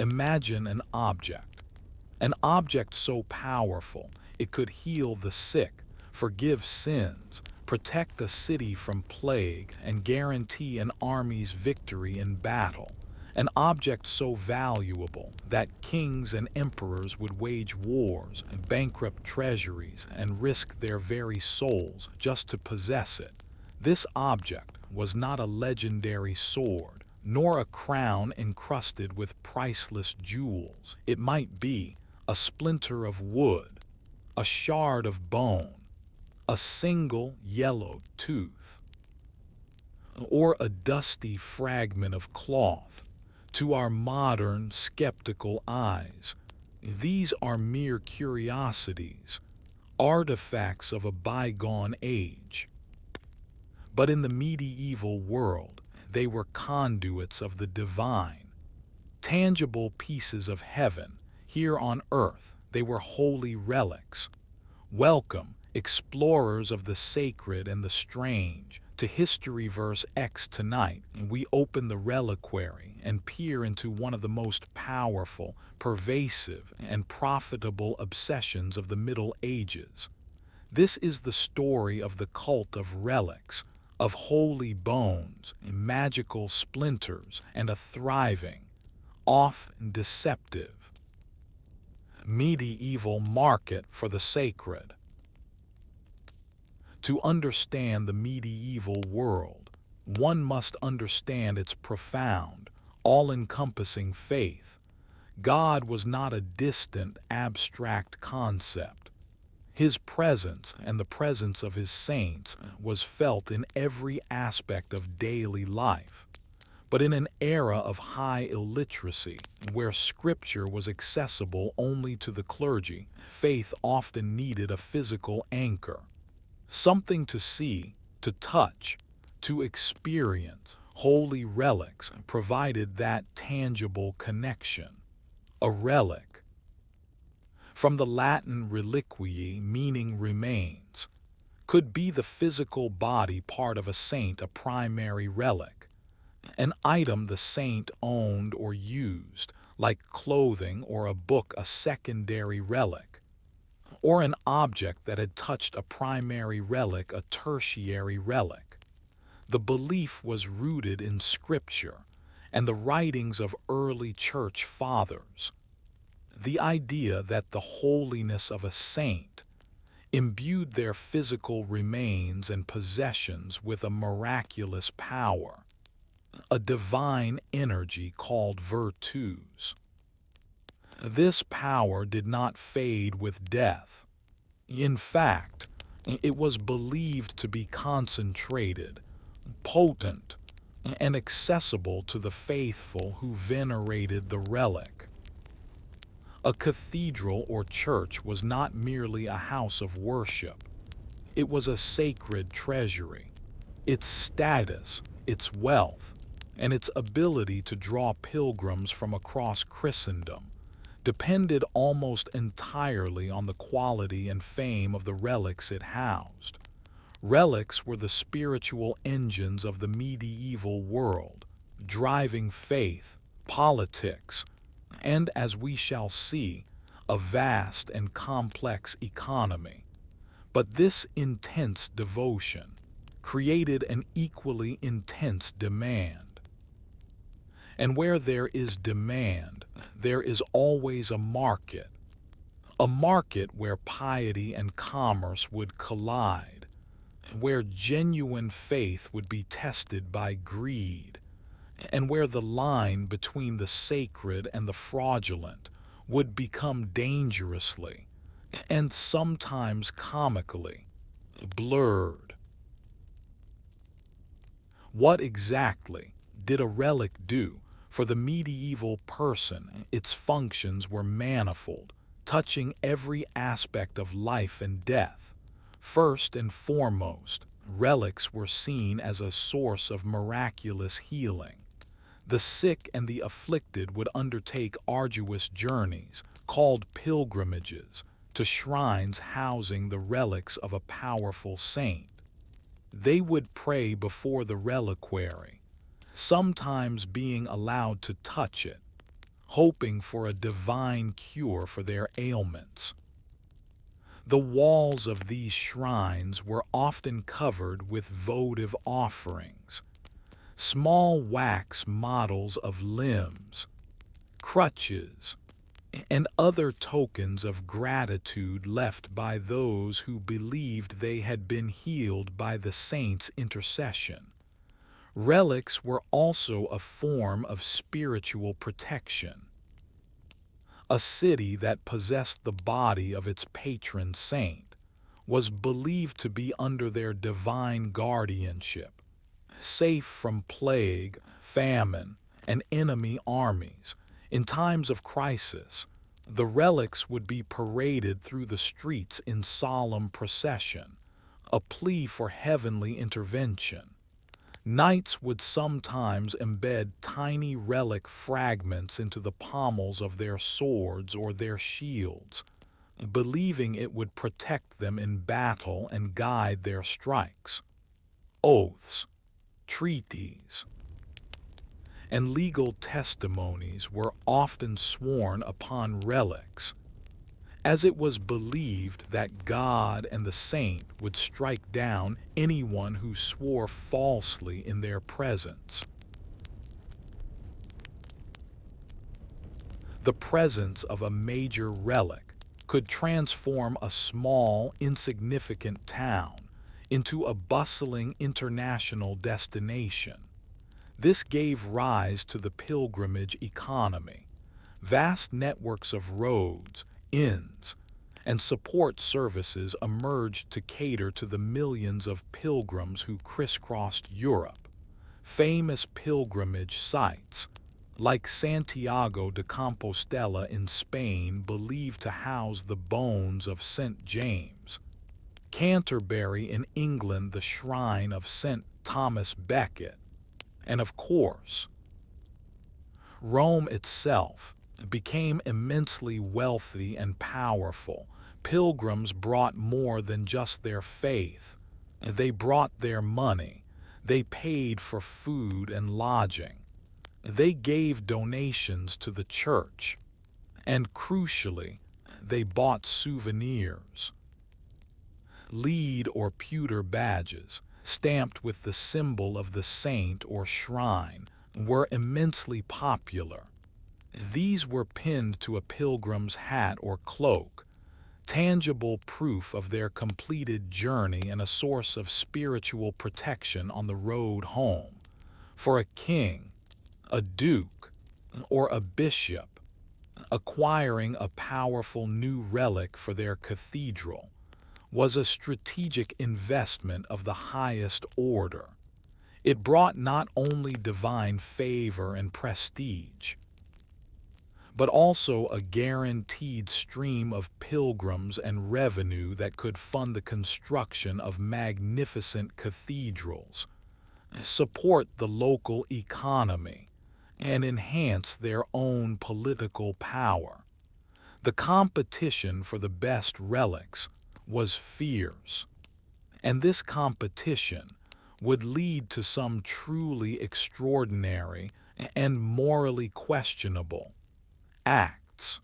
Imagine an object so powerful it could heal the sick, forgive sins, protect a city from plague, and guarantee an army's victory in battle. An object so valuable that kings and emperors would wage wars, bankrupt treasuries, and risk their very souls just to possess it. This object was not a legendary sword, nor a crown encrusted with priceless jewels. It might be a splinter of wood, a shard of bone, a single yellow tooth, or a dusty fragment of cloth. To our modern, skeptical eyes, these are mere curiosities, artifacts of a bygone age. But in the medieval world, they were conduits of the divine, tangible pieces of heaven. Here on earth, they were holy relics. Welcome, explorers of the sacred and the strange, to HistoryVerse X. Tonight, we open the Reliquary and peer into one of the most powerful, pervasive, and profitable obsessions of the Middle Ages. This is the story of the cult of relics, of holy bones, magical splinters, and a thriving, often deceptive, medieval market for the sacred. To understand the medieval world, one must understand its profound, all-encompassing faith. God was not a distant, abstract concept. His presence and the presence of his saints was felt in every aspect of daily life. But in an era of high illiteracy, where scripture was accessible only to the clergy, faith often needed a physical anchor. Something to see, to touch, to experience. Holy relics provided that tangible connection. A relic, from the Latin reliquii, meaning remains, could be the physical body part of a saint, a primary relic. An item the saint owned or used, like clothing or a book, a secondary relic. Or an object that had touched a primary relic, a tertiary relic. The belief was rooted in Scripture and the writings of early church fathers. The idea that the holiness of a saint imbued their physical remains and possessions with a miraculous power, a divine energy called virtus. This power did not fade with death. In fact, it was believed to be concentrated, potent, and accessible to the faithful who venerated the relic. A cathedral or church was not merely a house of worship. It was a sacred treasury. Its status, its wealth, and its ability to draw pilgrims from across Christendom depended almost entirely on the quality and fame of the relics it housed. Relics were the spiritual engines of the medieval world, driving faith, politics, and, as we shall see, a vast and complex economy. But this intense devotion created an equally intense demand. And where there is demand, there is always a market where piety and commerce would collide, where genuine faith would be tested by greed, and where the line between the sacred and the fraudulent would become dangerously, and sometimes comically, blurred. What exactly did a relic do for the medieval person? Its functions were manifold, touching every aspect of life and death. First and foremost, relics were seen as a source of miraculous healing. The sick and the afflicted would undertake arduous journeys, called pilgrimages, to shrines housing the relics of a powerful saint. They would pray before the reliquary, sometimes being allowed to touch it, hoping for a divine cure for their ailments. The walls of these shrines were often covered with votive offerings, small wax models of limbs, crutches, and other tokens of gratitude left by those who believed they had been healed by the saint's intercession. Relics were also a form of spiritual protection. A city that possessed the body of its patron saint was believed to be under their divine guardianship, safe from plague, famine, and enemy armies. In times of crisis, the relics would be paraded through the streets in solemn procession, a plea for heavenly intervention. Knights would sometimes embed tiny relic fragments into the pommels of their swords or their shields, believing it would protect them in battle and guide their strikes. Oaths, treaties, and legal testimonies were often sworn upon relics, as it was believed that God and the saint would strike down anyone who swore falsely in their presence. The presence of a major relic could transform a small, insignificant town into a bustling international destination. This gave rise to the pilgrimage economy. Vast networks of roads, inns, and support services emerged to cater to the millions of pilgrims who crisscrossed Europe. Famous pilgrimage sites, like Santiago de Compostela in Spain, believed to house the bones of St. James, Canterbury in England the shrine of St. Thomas Becket, and of course, Rome itself became immensely wealthy and powerful. Pilgrims brought more than just their faith. They brought their money. They paid for food and lodging. They gave donations to the church. And crucially, they bought souvenirs. Lead or pewter badges, stamped with the symbol of the saint or shrine, were immensely popular. These were pinned to a pilgrim's hat or cloak, tangible proof of their completed journey and a source of spiritual protection on the road home. For a king, a duke, or a bishop, acquiring a powerful new relic for their cathedral was a strategic investment of the highest order. It brought not only divine favor and prestige, but also a guaranteed stream of pilgrims and revenue that could fund the construction of magnificent cathedrals, support the local economy, and enhance their own political power. The competition for the best relics was fierce, and this competition would lead to some truly extraordinary and morally questionable acts.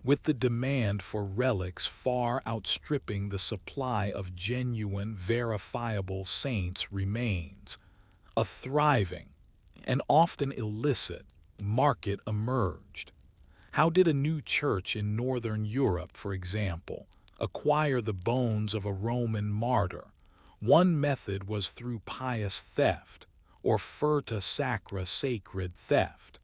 With the demand for relics far outstripping the supply of genuine, verifiable saints' remains, a thriving, and often illicit, market emerged. How did a new church in Northern Europe, for example, acquire the bones of a Roman martyr? One method was through pious theft, or furta sacra, sacred theft.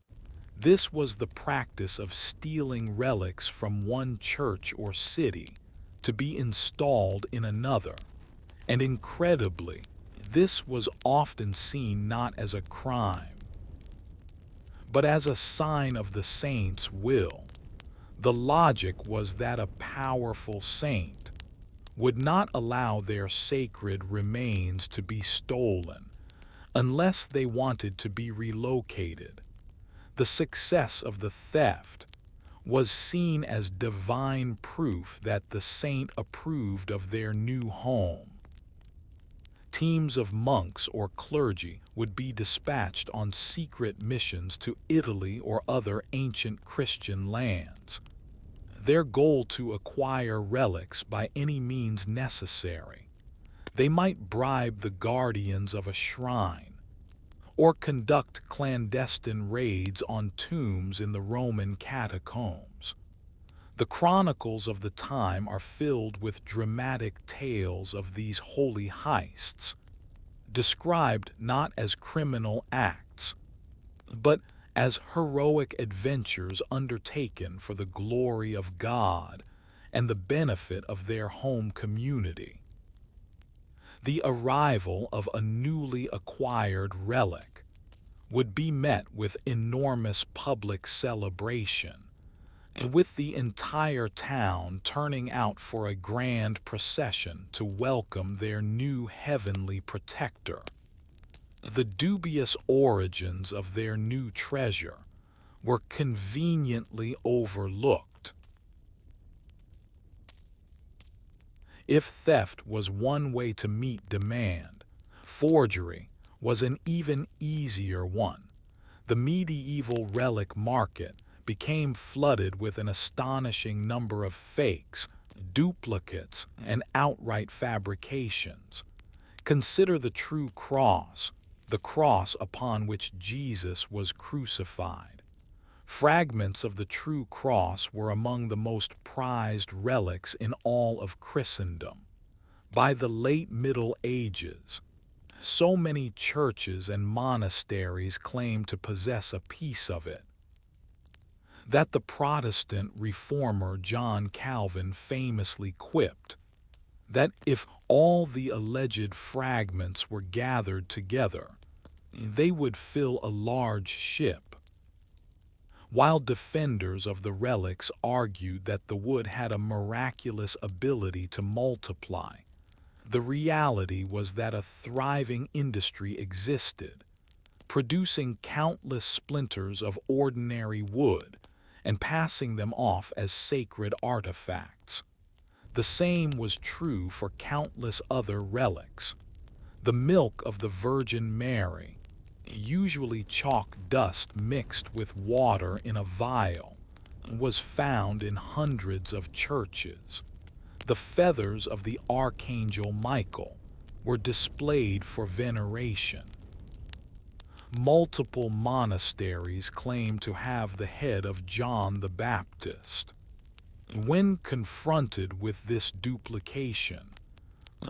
This was the practice of stealing relics from one church or city to be installed in another. And incredibly, this was often seen not as a crime, but as a sign of the saint's will. The logic was that a powerful saint would not allow their sacred remains to be stolen unless they wanted to be relocated. The success of the theft was seen as divine proof that the saint approved of their new home. Teams of monks or clergy would be dispatched on secret missions to Italy or other ancient Christian lands. Their goal to acquire relics by any means necessary. They might bribe the guardians of a shrine, or conduct clandestine raids on tombs in the Roman catacombs. The chronicles of the time are filled with dramatic tales of these holy heists, described not as criminal acts, but as heroic adventures undertaken for the glory of God and the benefit of their home community. The arrival of a newly acquired relic would be met with enormous public celebration, with the entire town turning out for a grand procession to welcome their new heavenly protector. The dubious origins of their new treasure were conveniently overlooked. If theft was one way to meet demand, forgery was an even easier one. The medieval relic market became flooded with an astonishing number of fakes, duplicates, and outright fabrications. Consider the true cross, the cross upon which Jesus was crucified. Fragments of the true cross were among the most prized relics in all of Christendom. By the late Middle Ages, so many churches and monasteries claimed to possess a piece of it, that the Protestant reformer John Calvin famously quipped that if all the alleged fragments were gathered together, they would fill a large ship. While defenders of the relics argued that the wood had a miraculous ability to multiply, the reality was that a thriving industry existed, producing countless splinters of ordinary wood and passing them off as sacred artifacts. The same was true for countless other relics. The milk of the Virgin Mary, usually chalk dust mixed with water in a vial, was found in hundreds of churches. The feathers of the Archangel Michael were displayed for veneration. Multiple monasteries claim to have the head of John the Baptist. When confronted with this duplication,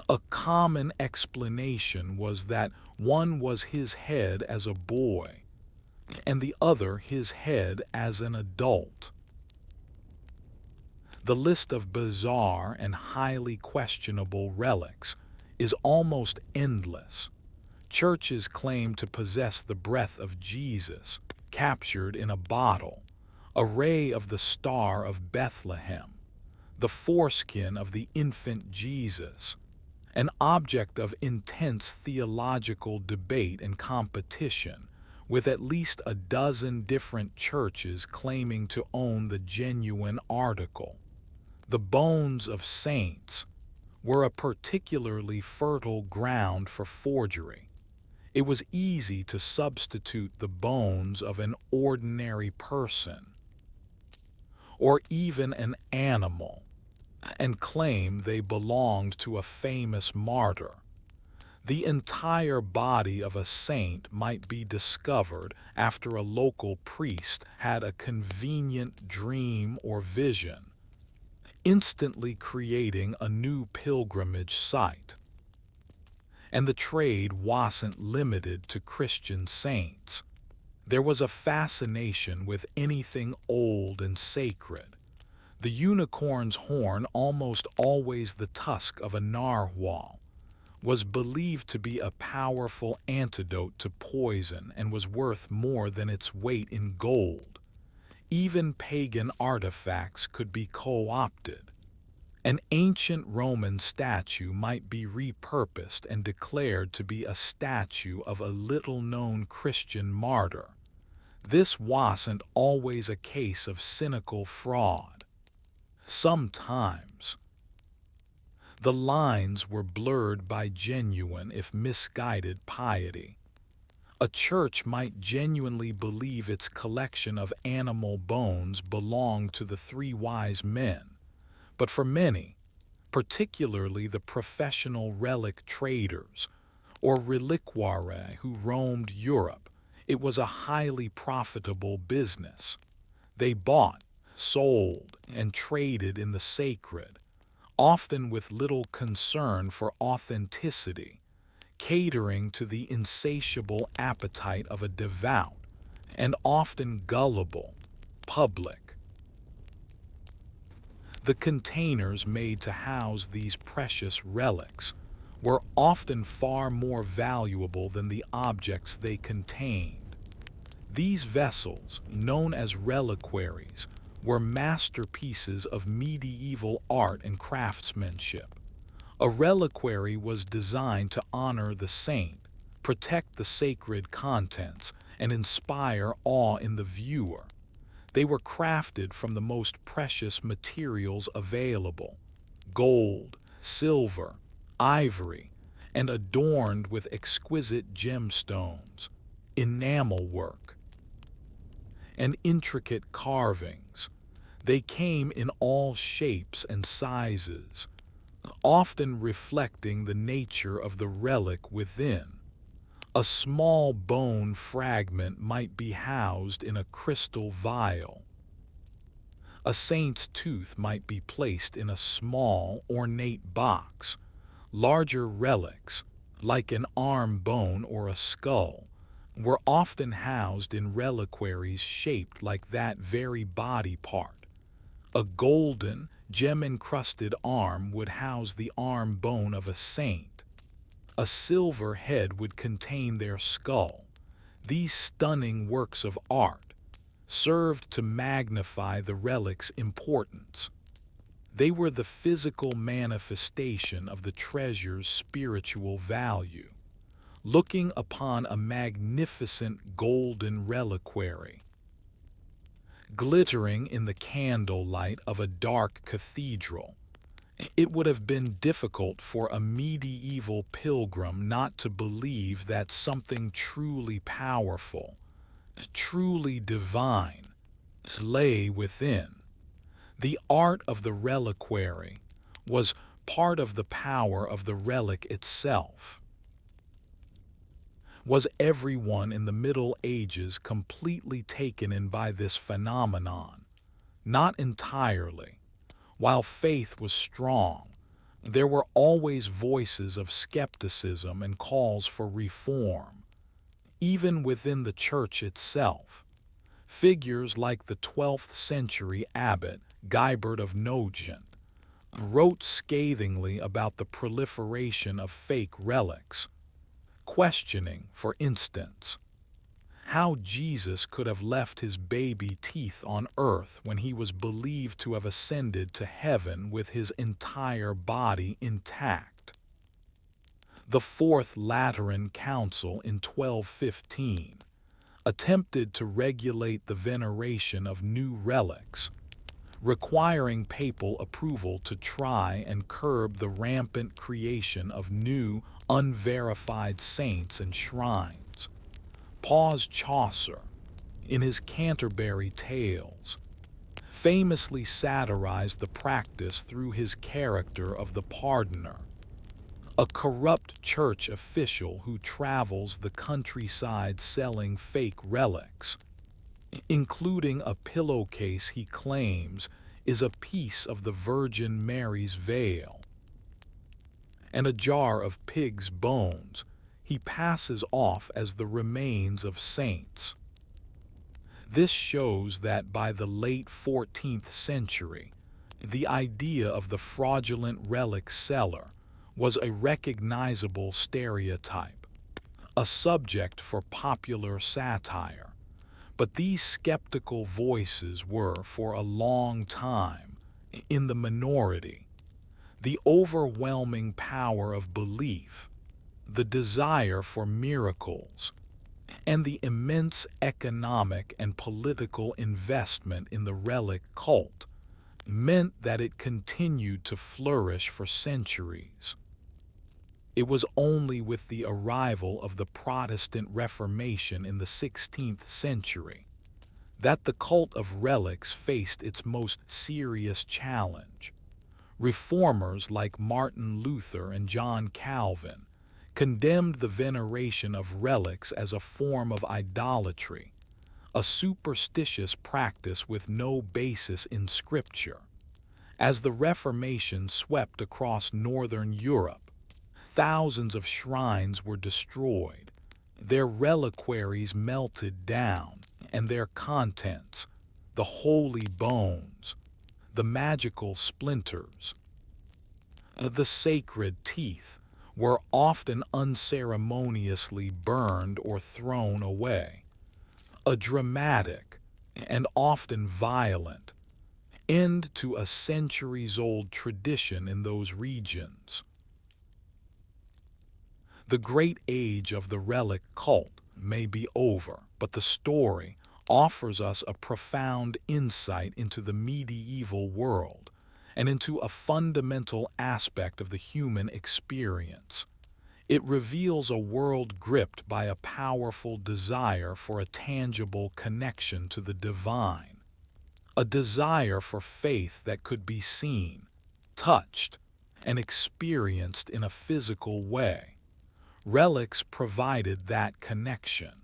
a common explanation was that one was his head as a boy, and the other his head as an adult. The list of bizarre and highly questionable relics is almost endless. Churches claim to possess the breath of Jesus, captured in a bottle, a ray of the Star of Bethlehem, the foreskin of the infant Jesus, an object of intense theological debate and competition, with at least a dozen different churches claiming to own the genuine article. The bones of saints were a particularly fertile ground for forgery. It was easy to substitute the bones of an ordinary person, or even an animal, and claim they belonged to a famous martyr. The entire body of a saint might be discovered after a local priest had a convenient dream or vision, instantly creating a new pilgrimage site. And the trade wasn't limited to Christian saints. There was a fascination with anything old and sacred. The unicorn's horn, almost always the tusk of a narwhal, was believed to be a powerful antidote to poison and was worth more than its weight in gold. Even pagan artifacts could be co-opted. An ancient Roman statue might be repurposed and declared to be a statue of a little-known Christian martyr. This wasn't always a case of cynical fraud. Sometimes The lines were blurred by genuine, if misguided, piety. A church might genuinely believe its collection of animal bones belonged to the three wise men, but for many, particularly the professional relic traders or reliquary who roamed Europe, it was a highly profitable business. They bought, sold, and traded in the sacred, often with little concern for authenticity, catering to the insatiable appetite of a devout and often gullible public. The containers made to house these precious relics were often far more valuable than the objects they contained. These vessels, known as reliquaries, were masterpieces of medieval art and craftsmanship. A reliquary was designed to honor the saint, protect the sacred contents, and inspire awe in the viewer. They were crafted from the most precious materials available: gold, silver, ivory, and adorned with exquisite gemstones, enamel work, and intricate carvings. They came in all shapes and sizes, often reflecting the nature of the relic within. A small bone fragment might be housed in a crystal vial. A saint's tooth might be placed in a small, ornate box. Larger relics, like an arm bone or a skull, were often housed in reliquaries shaped like that very body part. A golden, gem-encrusted arm would house the arm bone of a saint. A silver head would contain their skull. These stunning works of art served to magnify the relic's importance. They were the physical manifestation of the treasure's spiritual value. Looking upon a magnificent golden reliquary, glittering in the candlelight of a dark cathedral, it would have been difficult for a medieval pilgrim not to believe that something truly powerful, truly divine, lay within. The art of the reliquary was part of the power of the relic itself. Was everyone in the Middle Ages completely taken in by this phenomenon? Not entirely. While faith was strong, there were always voices of skepticism and calls for reform. Even within the church itself, figures like the 12th century abbot Guibert of Nogent wrote scathingly about the proliferation of fake relics, questioning, for instance, how Jesus could have left his baby teeth on earth when he was believed to have ascended to heaven with his entire body intact. The Fourth Lateran Council in 1215 attempted to regulate the veneration of new relics, requiring papal approval to try and curb the rampant creation of new, unverified saints and shrines. Chaucer, in his Canterbury Tales, famously satirized the practice through his character of the Pardoner, a corrupt church official who travels the countryside selling fake relics, including a pillowcase he claims is a piece of the Virgin Mary's veil, and a jar of pig's bones he passes off as the remains of saints. This shows that by the late 14th century, the idea of the fraudulent relic seller was a recognizable stereotype, a subject for popular satire. But these skeptical voices were, for a long time, in the minority. The overwhelming power of belief, the desire for miracles, and the immense economic and political investment in the relic cult meant that it continued to flourish for centuries. It was only with the arrival of the Protestant Reformation in the 16th century that the cult of relics faced its most serious challenge. Reformers like Martin Luther and John Calvin condemned the veneration of relics as a form of idolatry, a superstitious practice with no basis in Scripture. As the Reformation swept across northern Europe, thousands of shrines were destroyed, their reliquaries melted down, and their contents, the holy bones, the magical splinters, the sacred teeth, were often unceremoniously burned or thrown away. A dramatic, and often violent, end to a centuries-old tradition in those regions. The great age of the relic cult may be over, but the story offers us a profound insight into the medieval world and into a fundamental aspect of the human experience. It reveals a world gripped by a powerful desire for a tangible connection to the divine, a desire for faith that could be seen, touched, and experienced in a physical way. Relics provided that connection.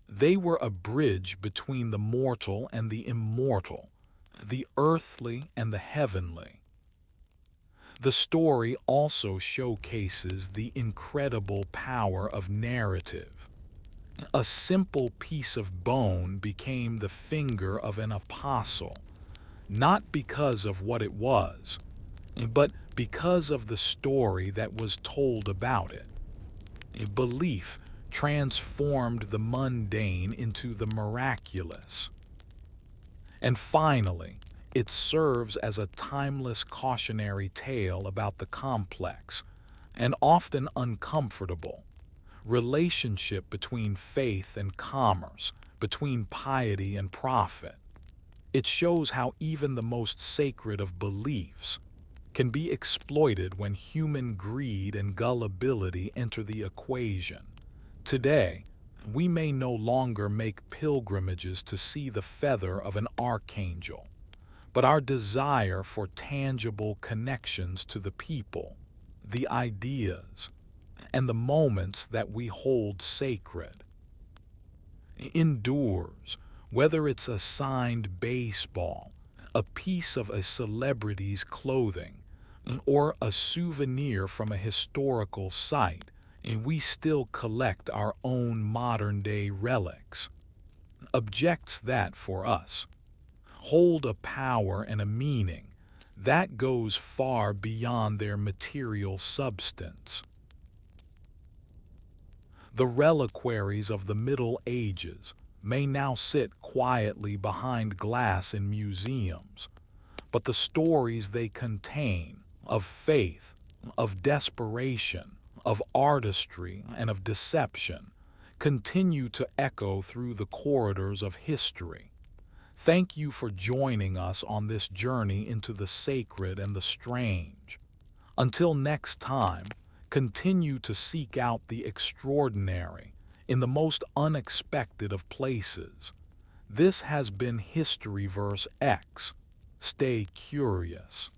They were a bridge between the mortal and the immortal, the earthly and the heavenly. The story also showcases the incredible power of narrative. A simple piece of bone became the finger of an apostle, not because of what it was, but because of the story that was told about it. A belief transformed the mundane into the miraculous. And finally, it serves as a timeless cautionary tale about the complex, and often uncomfortable, relationship between faith and commerce, between piety and profit. It shows how even the most sacred of beliefs can be exploited when human greed and gullibility enter the equation. Today, we may no longer make pilgrimages to see the feather of an archangel, but our desire for tangible connections to the people, the ideas, and the moments that we hold sacred endures, whether it's a signed baseball, a piece of a celebrity's clothing, or a souvenir from a historical site, and we still collect our own modern-day relics. Objects that, for us, hold a power and a meaning that goes far beyond their material substance. The reliquaries of the Middle Ages may now sit quietly behind glass in museums, but the stories they contain of faith, of desperation, of artistry, and of deception continue to echo through the corridors of history. Thank you for joining us on this journey into the sacred and the strange. Until next time, continue to seek out the extraordinary in the most unexpected of places. This has been HistoryVerse X. Stay curious.